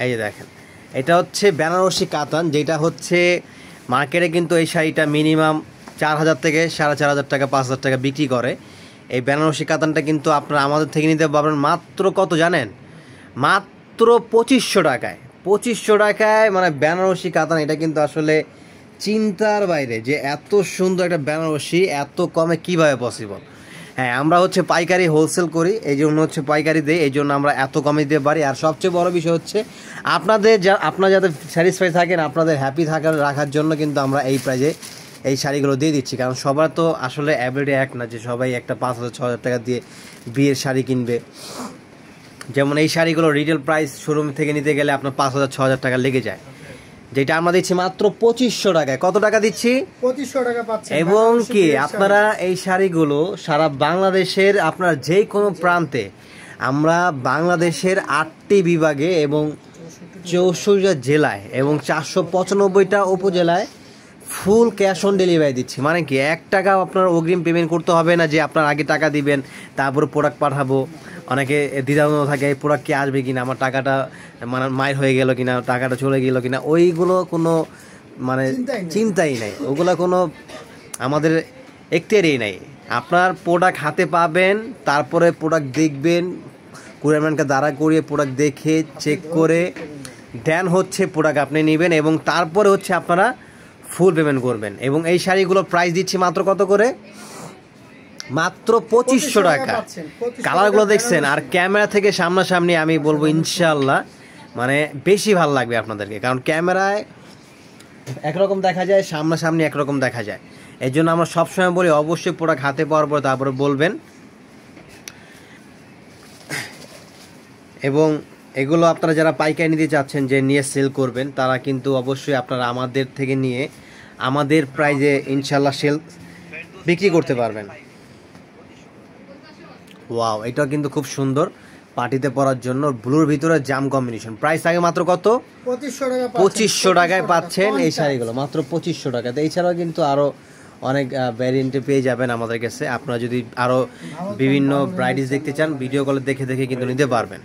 এই যে দেখেন, এটা হচ্ছে বেনারসি কাতান, যেটা হচ্ছে মার্কেটে কিন্তু এই শাড়িটা মিনিমাম 4000 থেকে 4500 টাকা 5000 টাকা বিক্রি করে। এই বেনারসি কাতানটা কিন্তু আপনারা আমাদের থেকে নিতে পারবেন মাত্র কত জানেন? মাত্র 2500 টাকায়। 2500 টাকায় মানে বেনারসি কাতান, এটা কিন্তু আসলে চিন্তার বাইরে যে এত সুন্দর একটা বেনারসি এত কমে কিভাবে পসিবল। হ্যাঁ, আমরা হচ্ছে পাইকারি হোলসেল করি, এই জন্য হচ্ছে পাইকারি দেই, এই জন্য আমরা এত কমে দিতে পারি। আর সবচেয়ে বড় বিষয় হচ্ছে আপনারা যাতে স্যাটিসফাই থাকেন, আপনাদের হ্যাপি রাখার জন্য কিন্তু আমরা এই প্রাইজে এই শাড়িগুলো দিয়ে দিচ্ছি। কারণ সবার তো আসলে এভরিডে এক না যে সবাই একটা 5000-6000 টাকা দিয়ে বিয়ের শাড়ি কিনবে। যেমন এই শাড়িগুলো রিটেল প্রাইস শোরুম থেকে নিতে গেলে আপনার 5000-6000 টাকা লেগে যায়, যেটা আমরা দিচ্ছি মাত্র 2500 টাকায়। কত টাকা দিচ্ছি? 2500 টাকা পাচ্ছেন। এবং কি আপনারা এই শাড়িগুলো সারা বাংলাদেশের আপনার যে কোনো প্রান্তে, আমরা বাংলাদেশের 8টি বিভাগে এবং 64টা জেলায় এবং 495টা উপজেলায় ফুল ক্যাশ অন ডেলিভারি দিচ্ছি। মানে কি 1 টাকা আপনার অগ্রিম পেমেন্ট করতে হবে না, যে আপনার আগে টাকা দিবেন তারপরে প্রোডাক্ট পাঠাবো। অনেকে দ্বিধাদ্বন্দ্ব থাকে এই প্রোডাক্ট কি আসবে কিনা, আমার টাকাটা মানে মাইর হয়ে গেল কিনা, টাকাটা চলে গেল কিনা, ওইগুলো কোনো মানে চিন্তাই নাই, ওগুলো কোনো আমাদের এখতিয়ারই নাই। আপনার প্রোডাক্ট হাতে পাবেন, তারপরে প্রোডাক্ট দেখবেন, কুরিয়ারম্যানকে দাঁড়া করিয়ে প্রোডাক্ট দেখে চেক করে দেন হচ্ছে প্রোডাক্ট আপনি নেবেন, এবং তারপরে হচ্ছে আপনারা ফুল পেমেন্ট করবেন। এবং এই শাড়িগুলোর প্রাইস দিচ্ছি মাত্র কত করে? মাত্র 2500 টাকা। কালারগুলো দেখছেন, আর ক্যামেরা থেকে সামনাসামনি আমি বলবো ইনশাল্লাহ মানে বেশি ভালো লাগবে আপনাদেরকে, কারণ ক্যামেরায় একরকম দেখা যায়, সামনাসামনি একরকম দেখা যায়। এই জন্য আমরা সবসময় বলি অবশ্যই প্রোডাক্ট হাতে পাওয়ার পরে তারপরে বলবেন। এবং এগুলো আপনারা যারা পাইকারি নিতে চাচ্ছেন যে নিয়ে সেল করবেন, তারা কিন্তু অবশ্যই আপনারা আমাদের থেকে নিয়ে আমাদের প্রাইজে ইনশাল্লাহ সেল বিক্রি করতে পারবেন। ওয়াও, এটা কিন্তু খুব সুন্দর পার্টিতে পরার জন্য, ব্লুর ভিতরে জাম কম্বিনেশন। প্রাইস আগে মাত্র কত? 2500 টাকায় পাচ্ছেন এই শাড়িগুলো, মাত্র 2500 টাকাতে। এছাড়াও কিন্তু আরও অনেক ভ্যারিয়েন্টে পেয়ে যাবেন আমাদের কাছে। আপনারা যদি আরও বিভিন্ন ব্রাইডিস দেখতে চান, ভিডিও কলে দেখে দেখে কিন্তু নিতে পারবেন।